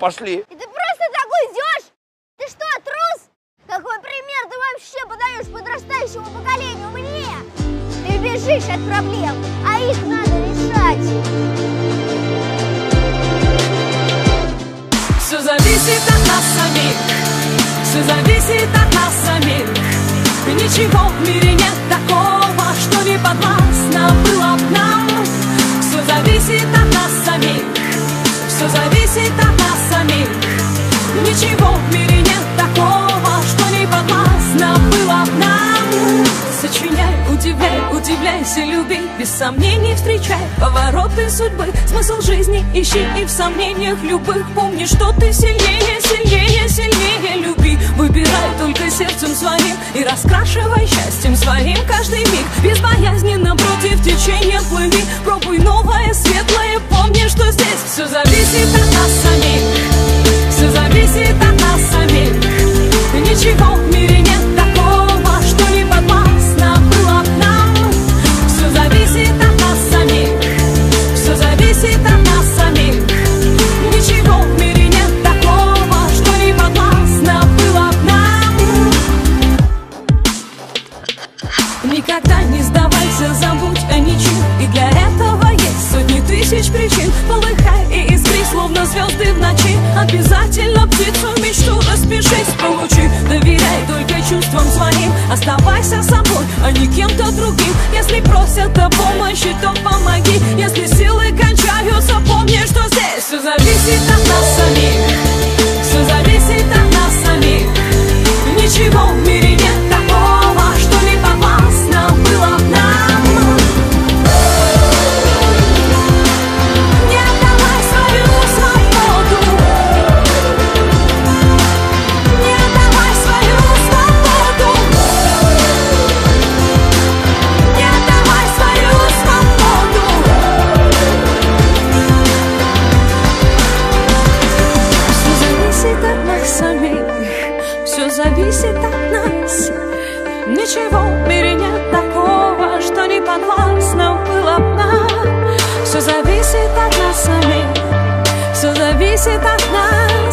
пошли. И ты просто так уйдешь? Ты что, трус? Какой пример ты вообще подаешь подрастающему поколению мне? Ты бежишь от проблем, а их надо решать. Все зависит от нас самих, все зависит от нас самих. Ничего в мире нет такого, что не подвластно было б нам. Все зависит от нас самих, все зависит от нас самих. Ничего в мире нет такого, что не подвластно было б нам. Сочиняй, удивляй, удивляйся, люби, без сомнений встречай повороты судьбы, смысл жизни ищи и в сомнениях любых помни, что ты сильнее, сильнее, сильнее. Люби, выбирай только сердцем своим и раскрашивай счастьем своим каждый миг. Безбоязненно против течения плыви, пробуй новое, светлое, помни, что здесь все зависит от нас самих, все зависит от нас самих. Ничего в мире нет такого, что не подвластно было б нам. Все зависит от нас самих, все зависит от нас самих. Ничего в мире нет такого, что не подвластно было б нам. Никогда не сдавайся, забудь о ничем, и для этого есть сотни тысяч причин. Полыхай и искри, словно звезды в ночи. Обязательно птицу мечту распишись, получи. Доверяй только чувствам своим, оставайся собой, а не кем-то другим. Если просят о помощи, то помоги. Если силы кончаются, помни, что здесь все зависит от нас самих, все зависит от нас самих. Ничего в мире нет такого, что не подвластно было б нам. Не отдавай свою свободу, не отдавай свою свободу, не отдавай свою свободу. Все зависит от нас самих, все зависит от нас. Ничего в мире нет такого, что не подвластно было б нам. Все зависит от нас самих, все зависит от нас.